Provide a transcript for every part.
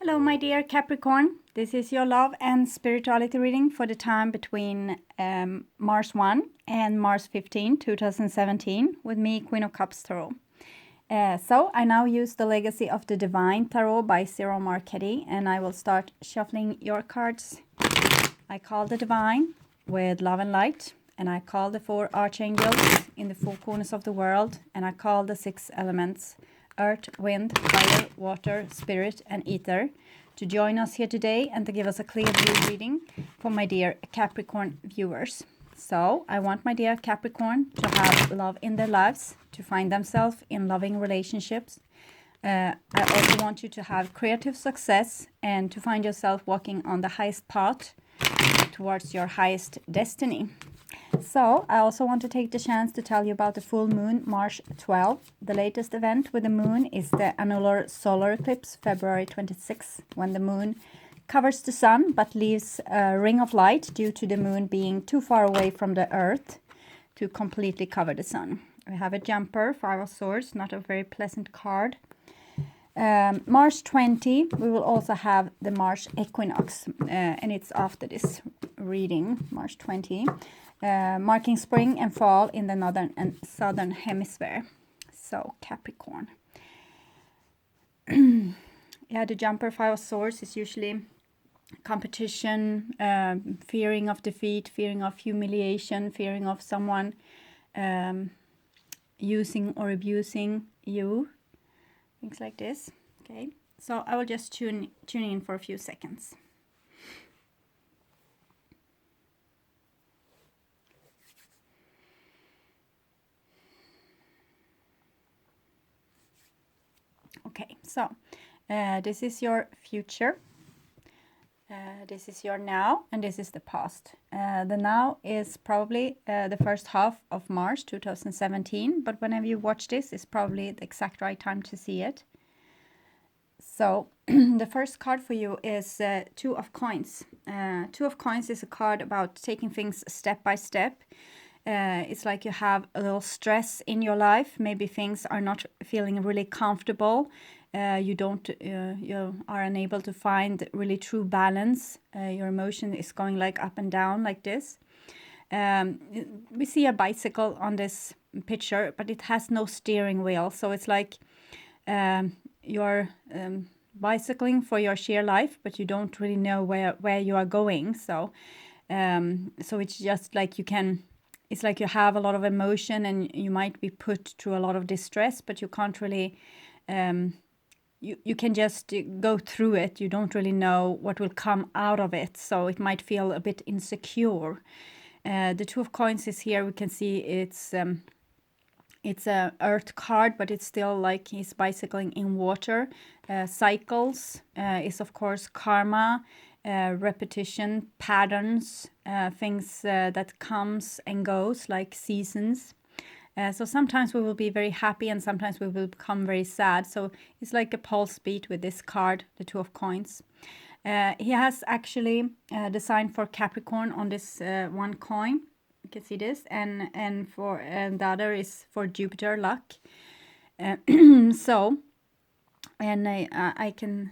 Hello, my dear Capricorn. This is your love and spirituality reading for the time between March 1 and March 15, 2017, with me, Queen of Cups Tarot. So I now use the Legacy of the Divine Tarot by Cyril Marchetti, and I will start shuffling your cards. I call the Divine with love and light, and I call the 4 archangels in the 4 corners of the world, and I call the 6 elements: earth, wind, fire, water, spirit, and ether, to join us here today and to give us a clear view reading for my dear Capricorn viewers. So I want my dear Capricorn to have love in their lives, to find themselves in loving relationships. I also want you to have creative success and to find yourself walking on the highest path towards your highest destiny. So I also want to take the chance to tell you about the full moon, March 12. The latest event with the moon is the annular solar eclipse, February 26, when the moon covers the sun but leaves a ring of light due to the moon being too far away from the earth to completely cover the sun. We have a jumper, 5 of Swords, not a very pleasant card. March 20, we will also have the March equinox, and it's after this reading, March 20. Marking spring and fall in the northern and southern hemisphere. So Capricorn. Yeah, the jumper, 5 of Swords, is usually competition, fearing of defeat, fearing of humiliation, fearing of someone using or abusing you. Things like this. Okay, so I will just tune in for a few seconds. Okay, so this is your future, this is your now, and this is the past. The now is probably the first half of March 2017, but whenever you watch this, it's probably the exact right time to see it. So the first card for you is 2 of Coins. 2 of Coins is a card about taking things step by step. It's like you have a little stress in your life. Maybe things are not feeling really comfortable. You are unable to find really true balance. Your emotion is going like up and down like this. We see a bicycle on this picture, but it has no steering wheel. So it's like you're bicycling for your sheer life, but you don't really know where you are going. So it's just like it's like you have a lot of emotion and you might be put through a lot of distress, but you can't really, you can just go through it. You don't really know what will come out of it. So it might feel a bit insecure. The 2 of Coins is here. We can see it's a earth card, but it's still like he's bicycling in water. Cycles is of course karma. Repetition, patterns, things that comes and goes, like seasons. So sometimes we will be very happy and sometimes we will become very sad. So it's like a pulse beat with this card, the 2 of Coins. He has actually the sign for Capricorn on this one coin. You can see this, and the other is for Jupiter, luck. So. And I can,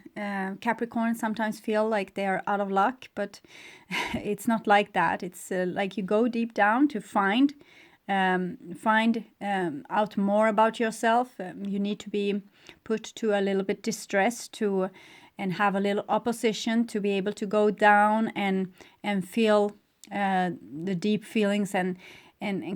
Capricorn sometimes feel like they are out of luck, but it's not like that. It's like you go deep down to find out more about yourself. You need to be put to a little bit distress and have a little opposition to be able to go down and feel the deep feelings and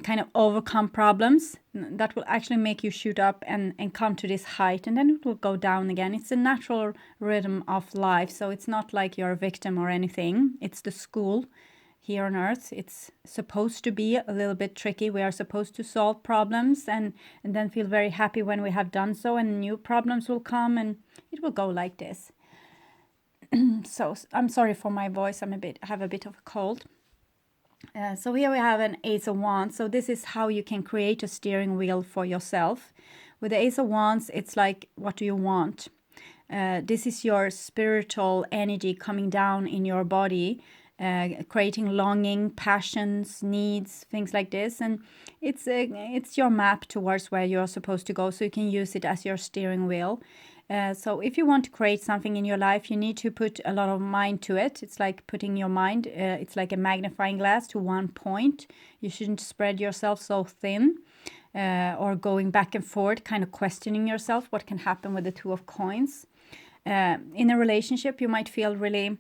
kind of overcome problems. That will actually make you shoot up and come to this height, and then it will go down again. It's a natural rhythm of life, so it's not like you're a victim or anything. It's the school here on earth. It's supposed to be a little bit tricky. We are supposed to solve problems and then feel very happy when we have done so, and new problems will come and it will go like this. So I'm sorry for my voice. I have a bit of a cold. So here we have an Ace of Wands. So this is how you can create a steering wheel for yourself. With the Ace of Wands, it's like, what do you want? This is your spiritual energy coming down in your body, creating longing, passions, needs, things like this. And it's your map towards where you're supposed to go. So you can use it as your steering wheel. So if you want to create something in your life, you need to put a lot of mind to it. It's like putting your mind, it's like a magnifying glass to one point. You shouldn't spread yourself so thin, or going back and forth, kind of questioning yourself what can happen with the Two of Coins. In a relationship, you might feel really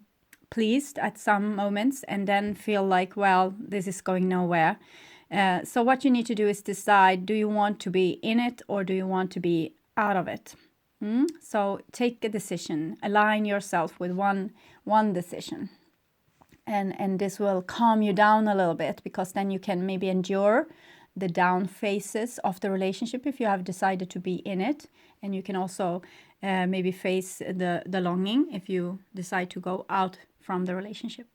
pleased at some moments and then feel like, well, this is going nowhere. So what you need to do is decide, do you want to be in it or do you want to be out of it? So take a decision, align yourself with one decision. And this will calm you down a little bit, because then you can maybe endure the down phases of the relationship if you have decided to be in it. And you can also maybe face the longing if you decide to go out from the relationship.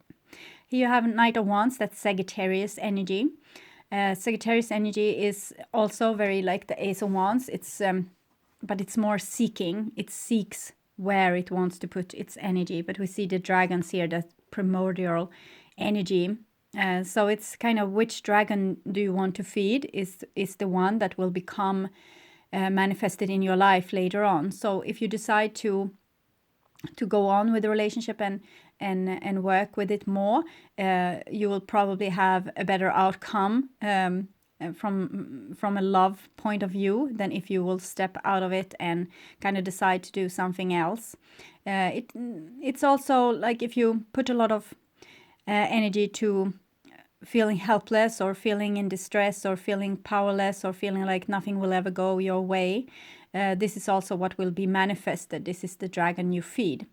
Here you have Knight of Wands, that's Sagittarius energy. Sagittarius energy is also very like the Ace of Wands. It's but it's more seeking. It seeks where it wants to put its energy. But we see the dragons here, that primordial energy. So it's kind of, which dragon do you want to feed is the one that will become manifested in your life later on. So if you decide to go on with the relationship and work with it more, you will probably have a better outcome from a love point of view than if you will step out of it and kind of decide to do something else. It's also like if you put a lot of energy to feeling helpless or feeling in distress or feeling powerless or feeling like nothing will ever go your way, this is also what will be manifested. This is the dragon you feed.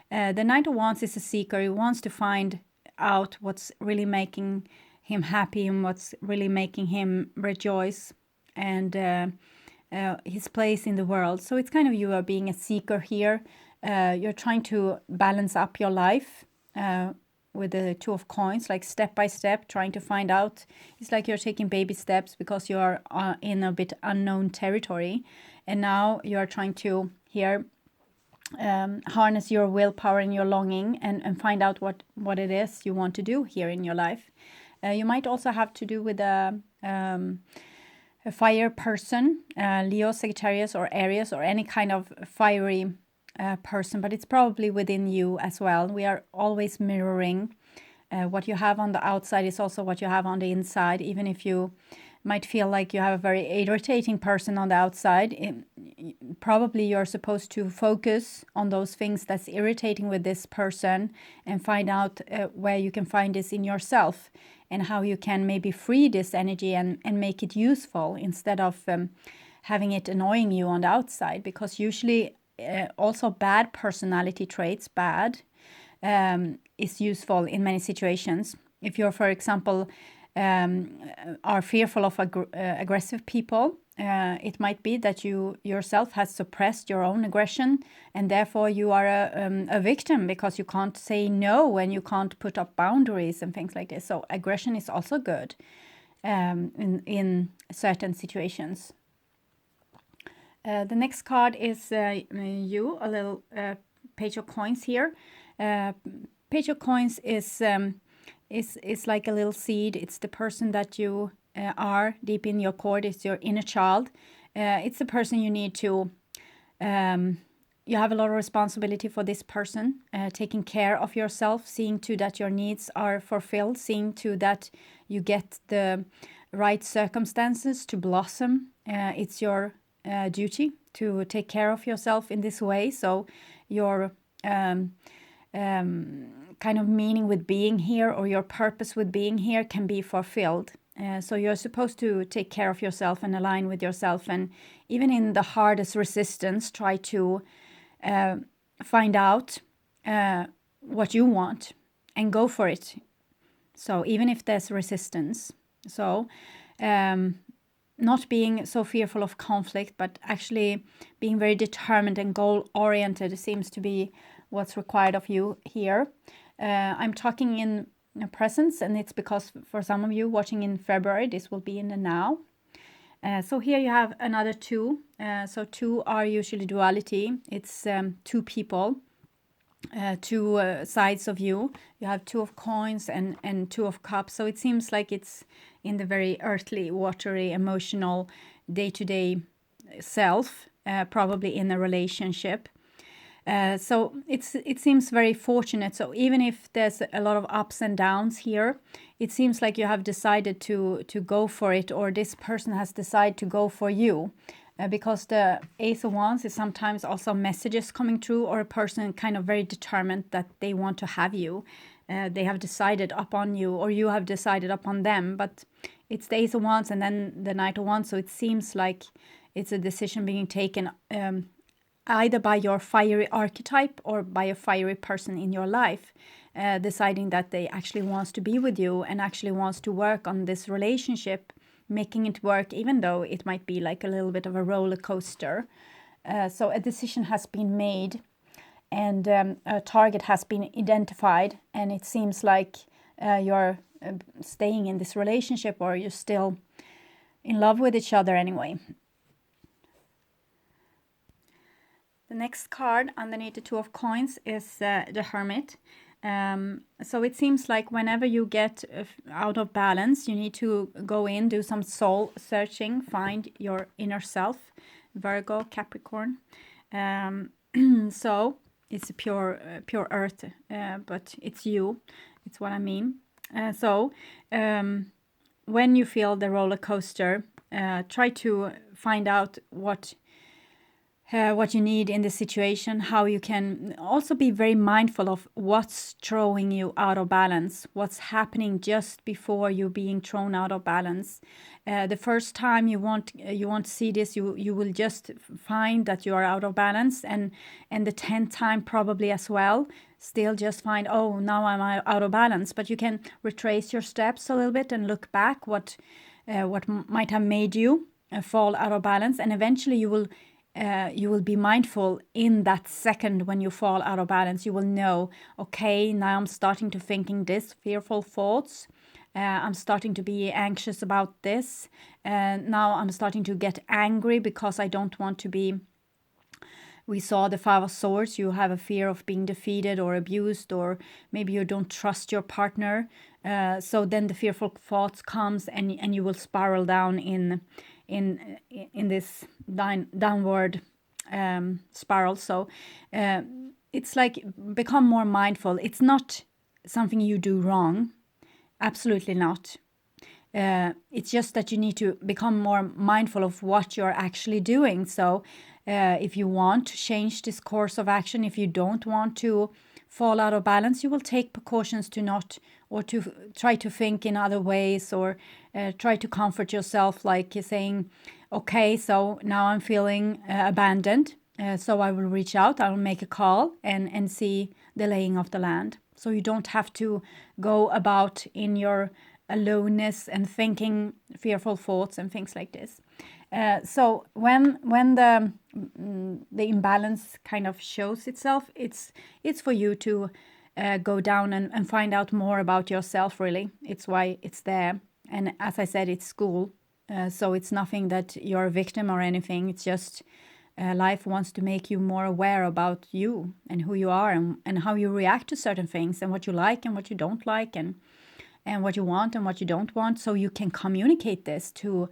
The Knight of Wands is a seeker. He wants to find out what's really making him happy and what's really making him rejoice, and his place in the world. So it's kind of, you are being a seeker here. You're trying to balance up your life with the Two of Coins, like step by step, trying to find out. It's like you're taking baby steps because you are in a bit unknown territory, and now you are trying to here harness your willpower and your longing and find out what it is you want to do here in your life. You might also have to do with a fire person, Leo, Sagittarius, or Aries, or any kind of fiery person, but it's probably within you as well. We are always mirroring. What you have on the outside is also what you have on the inside. Even if you might feel like you have a very irritating person on the outside, probably you're supposed to focus on those things that's irritating with this person and find out where you can find this in yourself and how you can maybe free this energy and make it useful instead of having it annoying you on the outside. Because usually also bad personality traits, is useful in many situations. If you're, for example, are fearful of aggressive people, it might be that you yourself has suppressed your own aggression, and therefore you are a victim because you can't say no and you can't put up boundaries and things like this. So aggression is also good in certain situations. The next card is a little Page of Coins here. Page of Coins is like a little seed. It's the person that you are deep in your core. It's your inner child. It's the person you need to, you have a lot of responsibility for this person, taking care of yourself, seeing to that your needs are fulfilled, seeing to that you get the right circumstances to blossom. It's your duty to take care of yourself in this way. So your kind of meaning with being here, or your purpose with being here, can be fulfilled. So you're supposed to take care of yourself and align with yourself, and even in the hardest resistance, try to find out what you want and go for it. So even if there's resistance, so not being so fearful of conflict, but actually being very determined and goal-oriented seems to be what's required of you here. I'm talking in presence, and it's because for some of you watching in February, this will be in the now. So here you have another two. So two are usually duality. It's two people, two sides of you. You have Two of Coins and Two of Cups. So it seems like it's in the very earthly, watery, emotional, day-to-day self. probably in a relationship. So it seems very fortunate. So even if there's a lot of ups and downs here, it seems like you have decided to go for it, or this person has decided to go for you. Because the Ace of Wands is sometimes also messages coming through, or a person kind of very determined that they want to have you. They have decided upon you, or you have decided upon them. But it's the Ace of Wands and then the Knight of Wands, so it seems like it's a decision being taken either by your fiery archetype or by a fiery person in your life, deciding that they actually wants to be with you and actually wants to work on this relationship, making it work, even though it might be like a little bit of a roller coaster. So a decision has been made, and a target has been identified, and it seems like you're staying in this relationship, or you're still in love with each other anyway. The next card underneath the Two of Coins is the Hermit. So it seems like whenever you get out of balance, you need to go in, do some soul searching, find your inner self, Virgo, Capricorn. So it's a pure earth, but it's you. It's what I mean. So when you feel the roller coaster, try to find out what you need in the situation, how you can also be very mindful of what's throwing you out of balance, what's happening just before you being thrown out of balance. The first time you won't see this, you will just find that you are out of balance, and the 10th time probably as well, still just find, oh, now I'm out of balance. But you can retrace your steps a little bit and look back what might have made you fall out of balance, and eventually you will be mindful in that second when you fall out of balance. You will know, okay, now I'm starting to thinking this fearful thoughts. I'm starting to be anxious about this. Now I'm starting to get angry because I don't want to be. We saw the Five of Swords. You have a fear of being defeated or abused, or maybe you don't trust your partner. So then the fearful thoughts comes, and you will spiral down in this downward spiral. So it's like, become more mindful. It's not something you do wrong, absolutely not. It's just that you need to become more mindful of what you're actually doing. So if you want to change this course of action, if you don't want to fall out of balance, you will take precautions to not, or to try to think in other ways, or try to comfort yourself, like you're saying, okay, so now I'm feeling abandoned, so I will reach out, I will make a call and see the laying of the land. So you don't have to go about in your aloneness and thinking fearful thoughts and things like this. So when the imbalance kind of shows itself, it's for you to go down and find out more about yourself, really. It's why it's there. And as I said, it's school. So it's nothing that you're a victim or anything. It's just life wants to make you more aware about you and who you are, and how you react to certain things, and what you like and what you don't like, and what you want and what you don't want, so you can communicate this to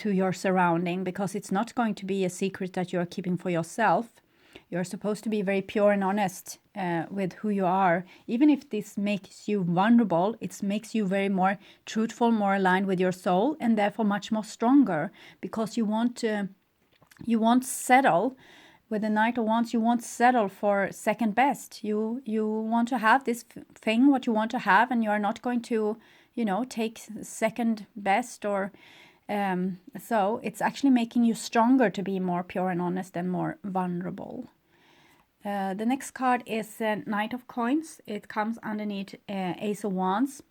your surrounding, because it's not going to be a secret that you're keeping for yourself. You're supposed to be very pure and honest with who you are. Even if this makes you vulnerable, it makes you very more truthful, more aligned with your soul, and therefore much more stronger, because you won't settle. With the Knight of Wands, you won't settle for second best. You want to have this thing, what you want to have, and you are not going to, take second best, or so it's actually making you stronger to be more pure and honest and more vulnerable. The next card is Knight of Coins. It comes underneath Ace of Wands.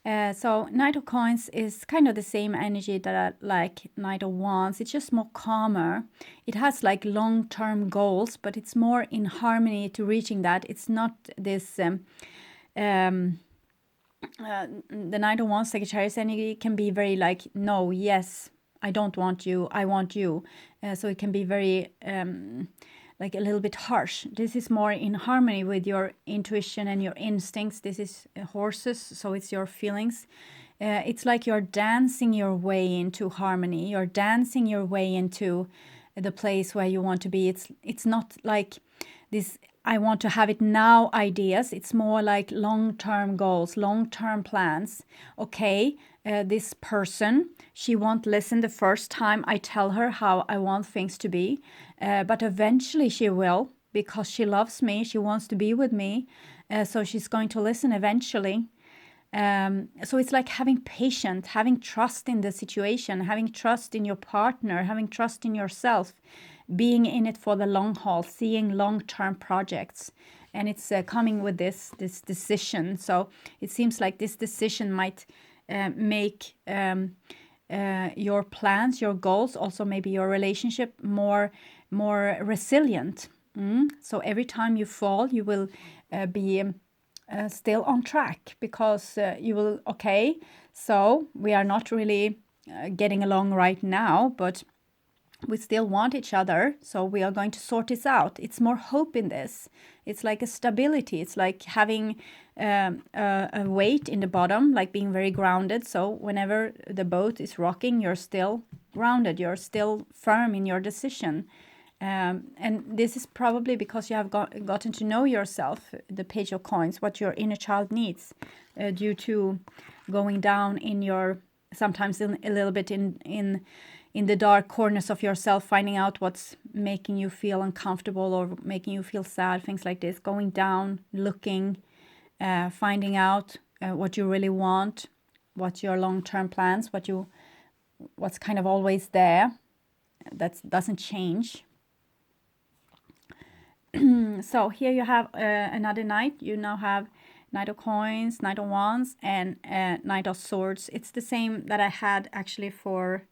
So Knight of Coins is kind of the same energy that I like Knight of Wands. It's just more calmer. It has like long-term goals, but it's more in harmony to reaching that. It's not this the Knight of Wands, Sagittarius energy, can be very like, no, yes, I don't want you, I want you. So it can be very like a little bit harsh. This is more in harmony with your intuition and your instincts. This is horses, so it's your feelings. It's like you're dancing your way into harmony. You're dancing your way into the place where you want to be. It's not like this I want to have it now ideas. It's more like long-term goals, long-term plans. Okay, this person, she won't listen the first time I tell her how I want things to be, but eventually she will, because she loves me, she wants to be with me, so she's going to listen eventually. So it's like having patience, having trust in the situation, having trust in your partner, having trust in yourself, being in it for the long haul, seeing long-term projects. And it's coming with this decision. So it seems like this decision might make your plans, your goals, also maybe your relationship more resilient. So every time you fall, you will be still on track, because you will, okay, so we are not really getting along right now, but we still want each other, so we are going to sort this out. It's more hope in this. It's like a stability. It's like having a weight in the bottom, like being very grounded. So whenever the boat is rocking, you're still grounded. You're still firm in your decision. And this is probably because you have gotten to know yourself, the Page of Coins, what your inner child needs, due to going down in your, sometimes a little bit in the dark corners of yourself, finding out what's making you feel uncomfortable or making you feel sad, things like this, going down, looking, finding out what you really want, what's your long-term plans, what's kind of always there, that doesn't change. So here you have another knight. You now have Knight of Coins, Knight of Wands, and Knight of Swords. It's the same that I had actually for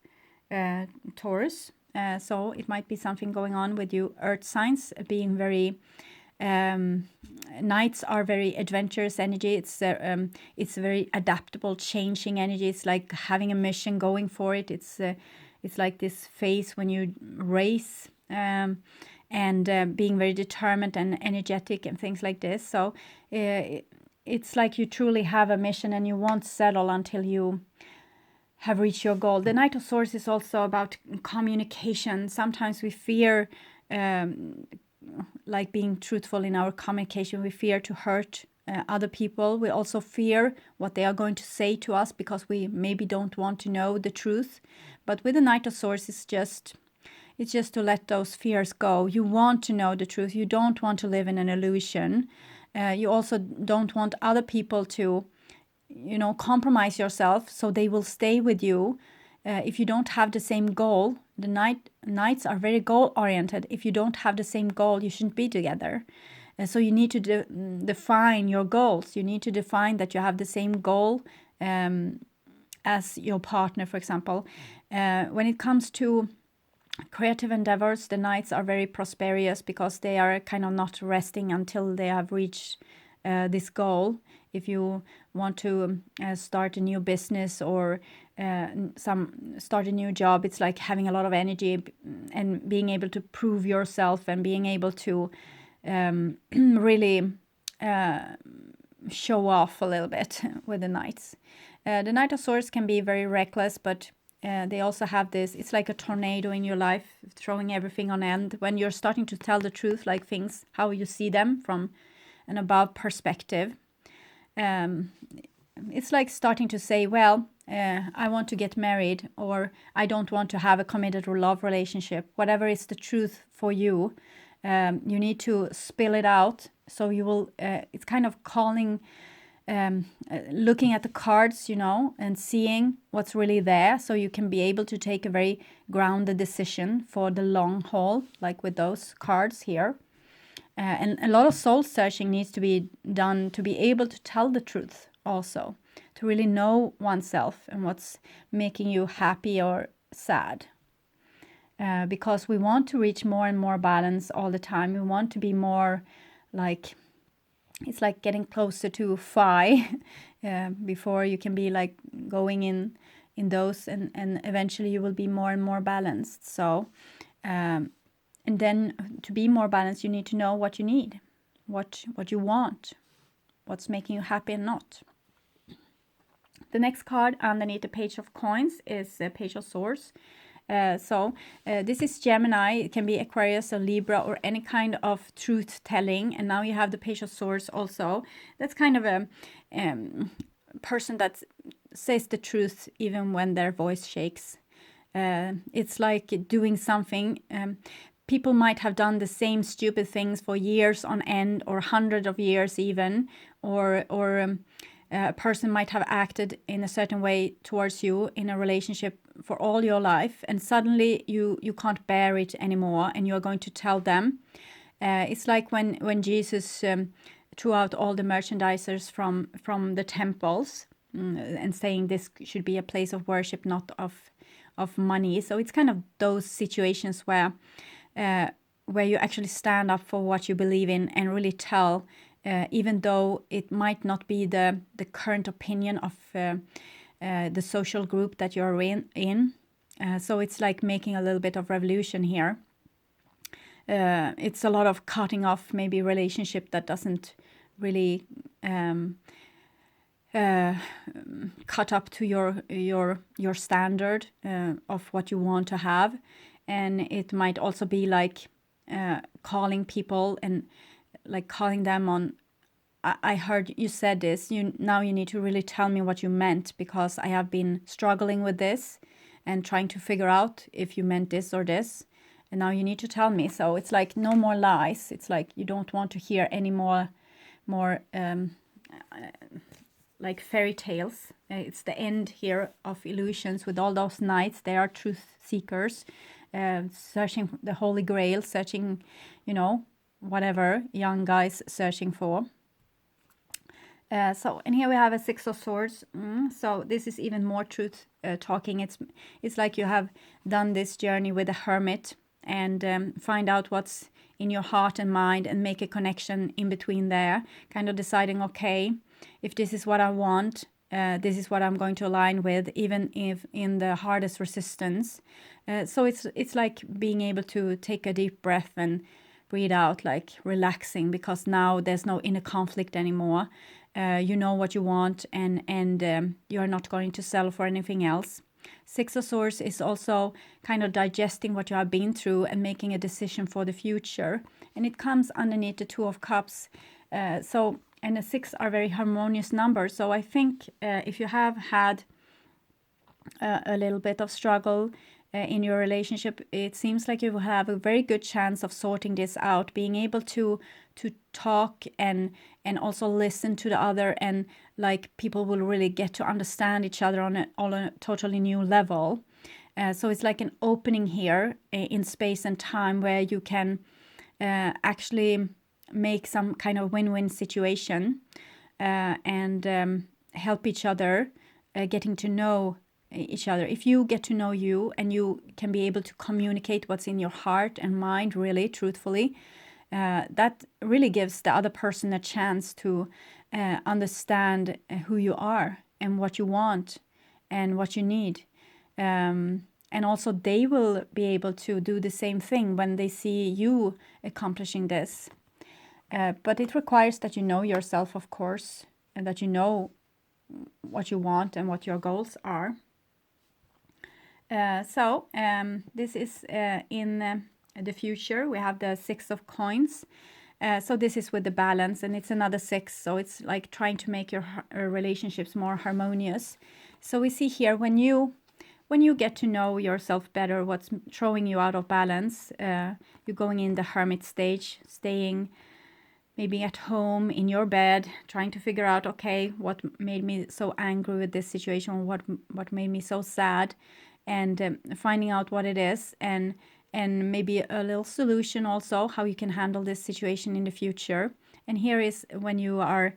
Taurus. So it might be something going on with you earth signs, being very knights are very adventurous energy. It's very adaptable, changing energy. It's like having a mission, going for it. It's like this phase when you race, and being very determined and energetic and things like this. So it's like you truly have a mission, and you won't settle until you have reached your goal. The Knight of Swords is also about communication. Sometimes we fear like being truthful in our communication. We fear to hurt other people. We also fear what they are going to say to us, because we maybe don't want to know the truth. But with the Knight of Swords, it's just to let those fears go. You want to know the truth. You don't want to live in an illusion. You also don't want other people to, compromise yourself so they will stay with you. If you don't have the same goal, the knights are very goal-oriented. If you don't have the same goal, you shouldn't be together. So you need to define your goals. You need to define that you have the same goal as your partner, for example. When it comes to creative endeavors, the knights are very prosperous, because they are kind of not resting until they have reached this goal. If you want to start a new business or start a new job, it's like having a lot of energy and being able to prove yourself and being able to really show off a little bit with the knights. The Knight of Swords can be very reckless, but they also have this, it's like a tornado in your life, throwing everything on end. When you're starting to tell the truth, like things, how you see them from an above perspective. It's like starting to say, well, I want to get married, or I don't want to have a committed love relationship. Whatever is the truth for you, you need to spill it out. So you will, it's kind of calling, looking at the cards, and seeing what's really there, so you can be able to take a very grounded decision for the long haul, like with those cards here. And a lot of soul searching needs to be done to be able to tell the truth also, to really know oneself and what's making you happy or sad. Because we want to reach more and more balance all the time. We want to be more like, it's like getting closer to phi before you can be like going in those, and eventually you will be more and more balanced. So and then to be more balanced, you need to know what you need, what you want, what's making you happy and not. The next card underneath the Page of Coins is the Page of Swords. This is Gemini. It can be Aquarius or Libra or any kind of truth telling. And now you have the Page of Swords also. That's kind of a person that says the truth even when their voice shakes. It's like doing something. People might have done the same stupid things for years on end, or hundreds of years even, or a person might have acted in a certain way towards you in a relationship for all your life, and suddenly you can't bear it anymore, and you're going to tell them. It's like when Jesus threw out all the merchandisers from the temples, and saying this should be a place of worship, not of money. So it's kind of those situations where you actually stand up for what you believe in and really tell, even though it might not be the current opinion of the social group that you're in. So it's like making a little bit of revolution here. It's a lot of cutting off maybe relationship that doesn't really cut up to your standard of what you want to have. And it might also be like calling people and like calling them on, I heard you said this, now you need to really tell me what you meant, because I have been struggling with this and trying to figure out if you meant this or this, and now you need to tell me. So it's like no more lies. It's like you don't want to hear any more like fairy tales. It's the end here of illusions with all those knights. They are truth seekers, searching the Holy Grail, searching, whatever young guys searching for. And here we have a Six of Swords. So this is even more truth talking. It's like you have done this journey with a hermit and find out what's in your heart and mind and make a connection in between there, kind of deciding, okay, if this is what I want, this is what I'm going to align with, even if in the hardest resistance. So it's like being able to take a deep breath and breathe out, like relaxing, because now there's no inner conflict anymore. You know what you want, and you're not going to settle for anything else. Six of Swords is also kind of digesting what you have been through and making a decision for the future. And it comes underneath the Two of Cups. And the 6 are very harmonious numbers. So I think if you have had a little bit of struggle in your relationship, it seems like you will have a very good chance of sorting this out, being able to talk and also listen to the other, and like people will really get to understand each other on a totally new level. So it's like an opening here in space and time where you can actually make some kind of win-win situation and help each other, getting to know each other. If you get to know you and you can be able to communicate what's in your heart and mind really truthfully, that really gives the other person a chance to understand who you are and what you want and what you need. And also they will be able to do the same thing when they see you accomplishing this. But it requires that you know yourself, of course, and that you know what you want and what your goals are. This is in the future. We have the 6 of coins. So this is with the balance, and it's another 6. So it's like trying to make your relationships more harmonious. So we see here when you get to know yourself better, what's throwing you out of balance, you're going in the hermit stage, staying maybe at home in your bed, trying to figure out, okay, what made me so angry with this situation, what made me so sad, and finding out what it is, and maybe a little solution also, how you can handle this situation in the future. And here is when you are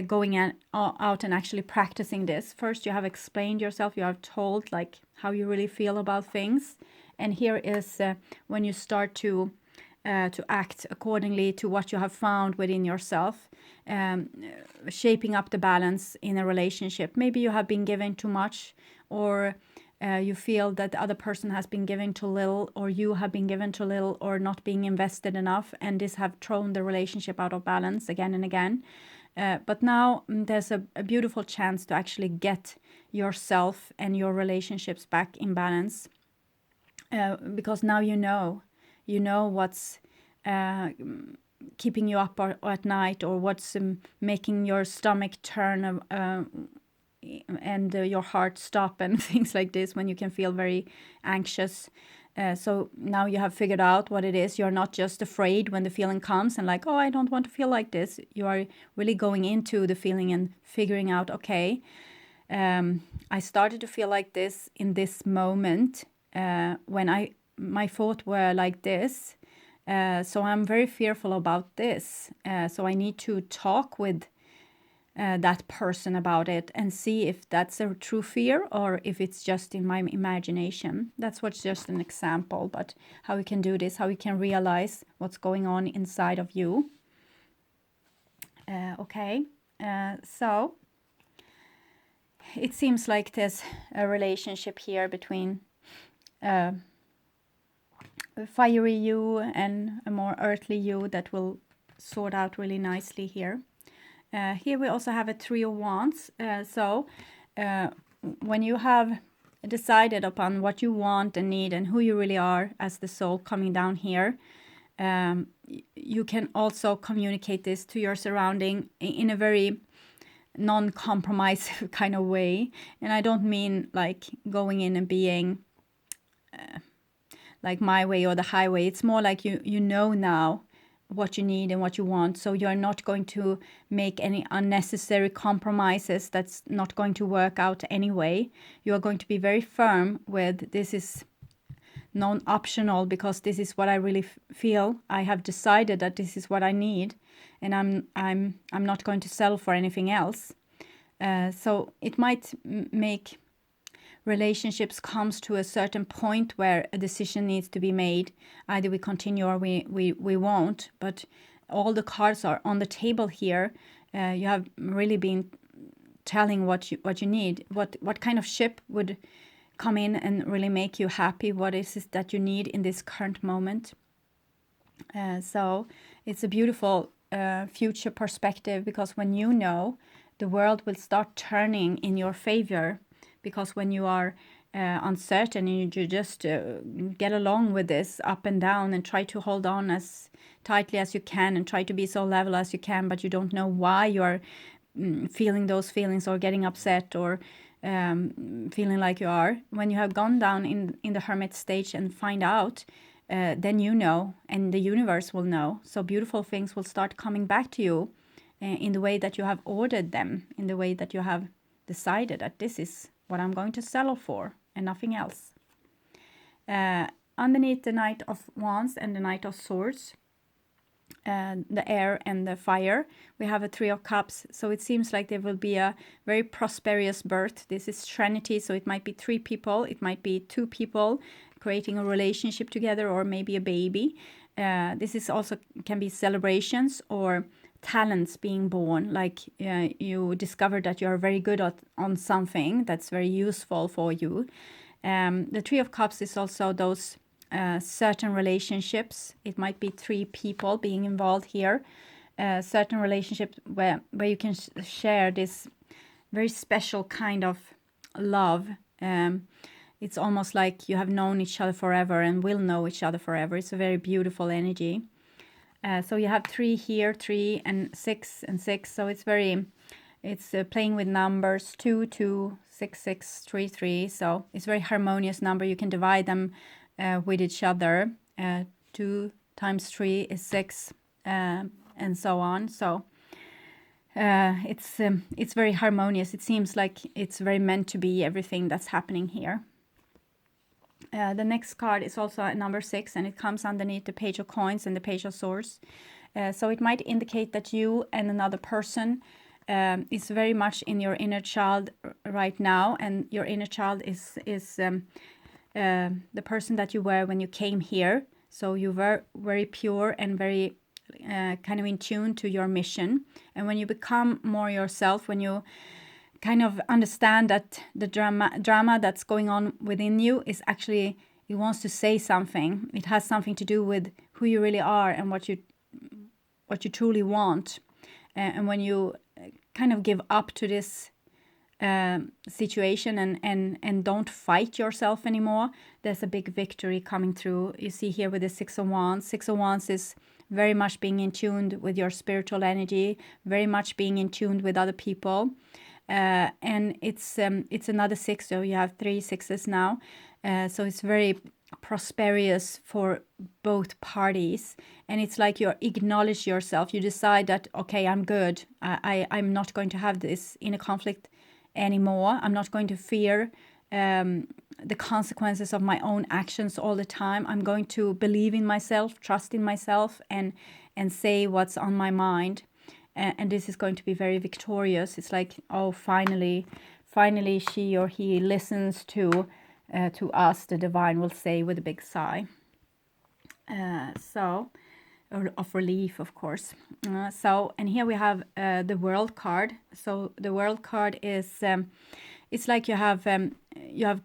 going out and actually practicing this. First, you have explained yourself, you have told like how you really feel about things. And here is when you start to act accordingly to what you have found within yourself, shaping up the balance in a relationship. Maybe you have been giving too much, or you feel that the other person has been giving too little, or you have been given too little, or not being invested enough, and this have thrown the relationship out of balance again and again. But now there's a beautiful chance to actually get yourself and your relationships back in balance. because now you know what's keeping you up at night, or what's making your stomach turn and your heart stop and things like this, when you can feel very anxious. So now you have figured out what it is. You're not just afraid when the feeling comes and like, oh, I don't want to feel like this. You are really going into the feeling and figuring out, okay, I started to feel like this in this moment when my thoughts were like this. So I'm very fearful about this. So I need to talk with that person about it and see if that's a true fear or if it's just in my imagination. That's what's just an example, but how we can do this, how we can realize what's going on inside of you. Okay, so it seems like there's a relationship here between a fiery you and a more earthly you that will sort out really nicely here. Here we also have a Three of Wands. So when you have decided upon what you want and need and who you really are as the soul coming down here, you can also communicate this to your surrounding in a very non-compromise kind of way. And I don't mean like going in and being like my way or the highway. It's more like you know now what you need and what you want, so you're not going to make any unnecessary compromises that's not going to work out anyway. You are going to be very firm with this is non-optional because this is what I really feel. I have decided that this is what I need, and I'm not going to settle for anything else. So it might make relationships comes to a certain point where a decision needs to be made. Either we continue or we won't. But all the cards are on the table here. You have really been telling what you need. What kind of ship would come in and really make you happy? What is it that you need in this current moment? So it's a beautiful future perspective, because when you know, the world will start turning in your favor. Because when you are uncertain and you just get along with this up and down and try to hold on as tightly as you can and try to be so level as you can, but you don't know why you're feeling those feelings or getting upset or feeling like you are. When you have gone down in the hermit stage and find out, then you know, and the universe will know. So beautiful things will start coming back to you in the way that you have ordered them, in the way that you have decided that this is what I'm going to settle for and nothing else. Underneath the Knight of Wands and the Knight of Swords, the air and the fire, we have a Three of Cups. So it seems like there will be a very prosperous birth. This is Trinity, so it might be 3 people, it might be 2 people creating a relationship together, or maybe a baby. This is also can be celebrations or talents being born, like you discovered that you are very good on something that's very useful for you. The Three of Cups is also those certain relationships. It might be 3 people being involved here. Certain relationships where you can share this very special kind of love. It's almost like you have known each other forever and will know each other forever. It's a very beautiful energy. So you have 3 here, 3 and 6 and 6. So it's playing with numbers 2, 2, 6, 6, 3, 3. So it's a very harmonious number. You can divide them with each other. 2 times 3 is 6, and so on. So it's very harmonious. It seems like it's very meant to be, everything that's happening here. The next card is also a number 6, and it comes underneath the Page of Coins and the Page of Swords. So it might indicate that you and another person is very much in your inner child right now, and your inner child is the person that you were when you came here. So you were very pure and very kind of in tune to your mission. And when you become more yourself, when you kind of understand that the drama that's going on within you is actually, it wants to say something. It has something to do with who you really are and what you truly want. And when you kind of give up to this situation, and don't fight yourself anymore. There's a big victory coming through. You see here with the Six of Wands. Six of Wands is very much being in tune with your spiritual energy, very much being in tune with other people. And it's another six, so you have 3 sixes now. So it's very prosperous for both parties, and it's like you acknowledge yourself. You decide that, okay, I'm good. I'm not going to have this inner conflict anymore. I'm not going to fear the consequences of my own actions all the time. I'm going to believe in myself, trust in myself, and say what's on my mind. And this is going to be very victorious. It's like, oh, finally she or he listens to us, the divine will say with a big sigh. Of relief, of course. And here we have the World card. So the World card is, it's like you have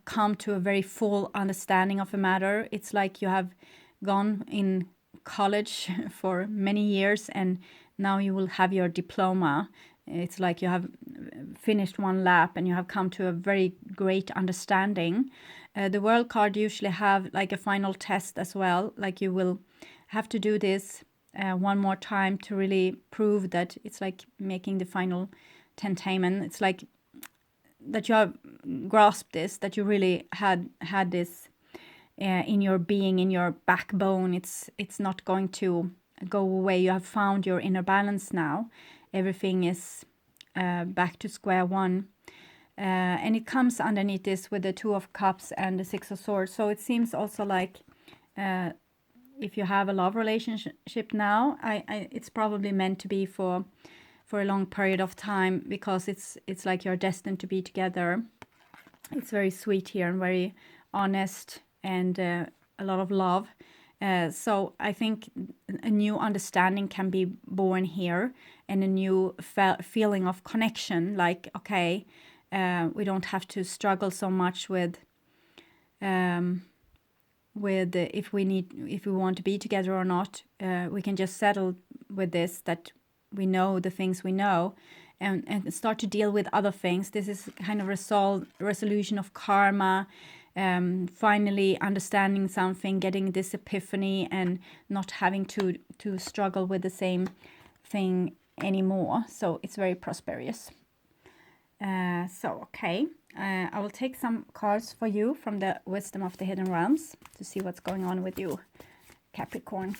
come to a very full understanding of a matter. It's like you have gone in college for many years, and now you will have your diploma. It's like you have finished one lap and you have come to a very great understanding. The World card usually have like a final test as well, like you will have to do this one more time to really prove that it's like making the final tentamen. It's like that you have grasped this, that you really had this in your being, in your backbone. It's not going to go away. You have found your inner balance now. Everything is back to square one. And it comes underneath this with the Two of Cups and the Six of Swords. So it seems also like if you have a love relationship now, it's probably meant to be for a long period of time, because it's like you're destined to be together. It's very sweet here and very honest, and a lot of love. So I think a new understanding can be born here, and a new feeling of connection. Like, okay, we don't have to struggle so much with if we want to be together or not. We can just settle with this, that we know the things we know, and start to deal with other things. This is kind of resolution of karma. Finally understanding something, getting this epiphany, and not having to struggle with the same thing anymore. So it's very prosperous. Okay, I will take some cards for you from the Wisdom of the Hidden Realms to see what's going on with you, Capricorn,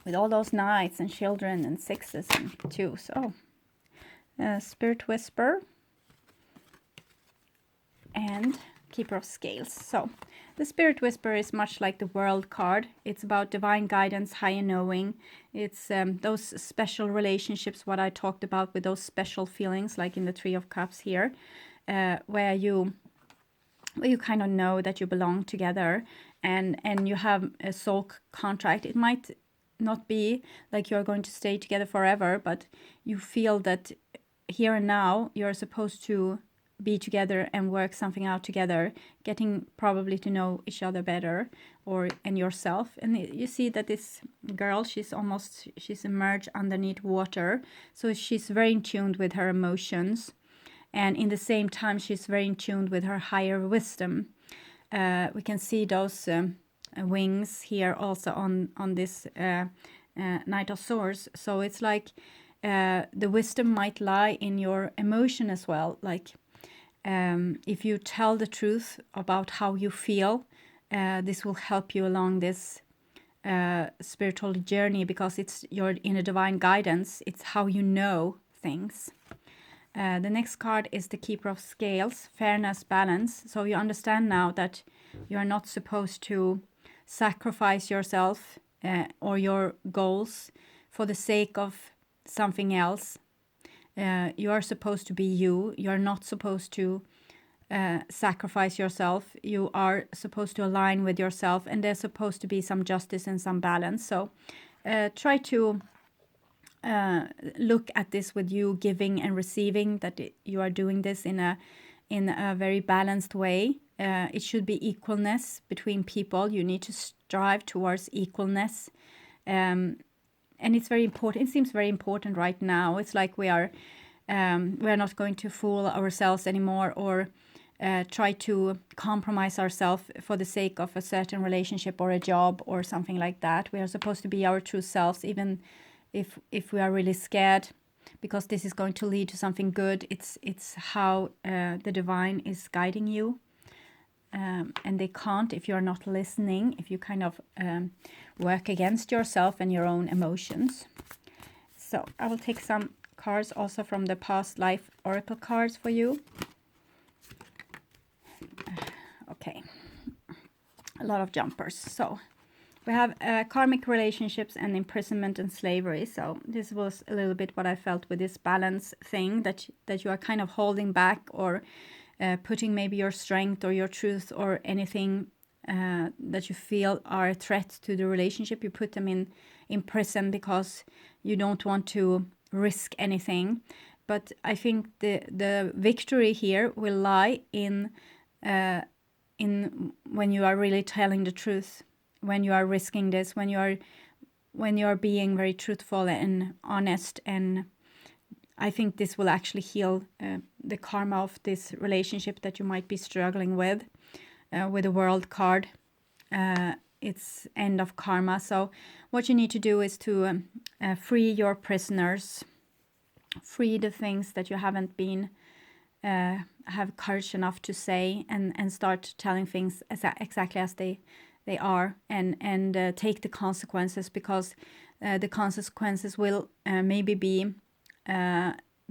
with all those knights and children and sixes and twos. So Spirit Whisper and Keeper of Scales. So the Spirit Whisper is much like the World card. It's about divine guidance, higher knowing. It's those special relationships, what I talked about, with those special feelings, like in the Three of Cups here, where you kind of know that you belong together, and you have a soul contract. It might not be like you're going to stay together forever, but you feel that here and now you're supposed to be together and work something out together, getting probably to know each other better, and yourself. And you see that this girl, she's emerged underneath water, so she's very in tune with her emotions, and in the same time she's very in tune with her higher wisdom. We can see those wings here also on this Knight of Swords. So it's like the wisdom might lie in your emotion as well. Like if you tell the truth about how you feel, this will help you along this spiritual journey, because you're in a divine guidance. It's how you know things. The next card is the Keeper of Scales, fairness, balance. So you understand now that you are not supposed to sacrifice yourself or your goals for the sake of something else. You are supposed to be you. You're not supposed to sacrifice yourself. You are supposed to align with yourself, and there's supposed to be some justice and some balance. So try to look at this with you giving and receiving, that you are doing this in a very balanced way. It should be equalness between people. You need to strive towards equalness. And it's very important. It seems very important right now. It's like we are We're not going to fool ourselves anymore, or try to compromise ourselves for the sake of a certain relationship or a job or something like that. We are supposed to be our true selves, even if we are really scared, because this is going to lead to something good. It's how the divine is guiding you. And they can't if you're not listening, if you kind of work against yourself and your own emotions. So I will take some cards also from the past life oracle cards for you. Okay, a lot of jumpers. So we have karmic relationships and imprisonment and slavery. So this was a little bit what I felt with this balance thing, that you are kind of holding back, or putting maybe your strength or your truth or anything that you feel are a threat to the relationship. You put them in prison because you don't want to risk anything. But I think the victory here will lie in when you are really telling the truth, when you are risking this, when you are being very truthful and honest. And I think this will actually heal the karma of this relationship that you might be struggling with the World card. It's end of karma. So what you need to do is to free your prisoners, free the things that you haven't been have courage enough to say, and start telling things exactly as they are, and take the consequences, because the consequences will maybe be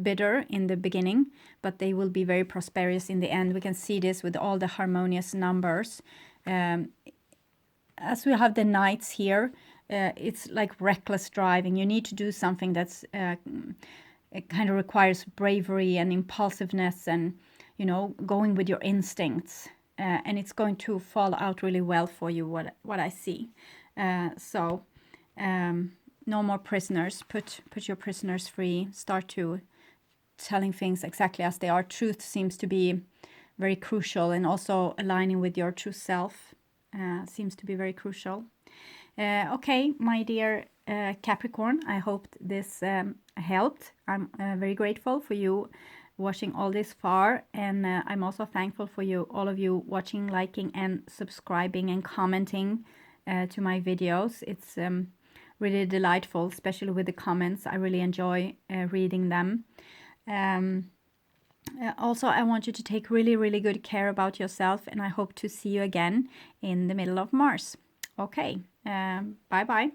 bitter in the beginning, but they will be very prosperous in the end. We can see this with all the harmonious numbers. As we have the knights here, it's like reckless driving. You need to do something that's it kind of requires bravery and impulsiveness, and going with your instincts, and it's going to fall out really well for you, what I see. So no more prisoners. Put your prisoners free. Start to telling things exactly as they are. Truth seems to be very crucial, and also aligning with your true self seems to be very crucial. Okay, my dear Capricorn, I hope this helped. I'm very grateful for you watching all this far, and I'm also thankful for you, all of you watching, liking and subscribing and commenting to my videos. It's really delightful, especially with the comments. I really enjoy reading them. Also, I want you to take really, really good care about yourself, and I hope to see you again in the middle of Mars. Okay, bye-bye.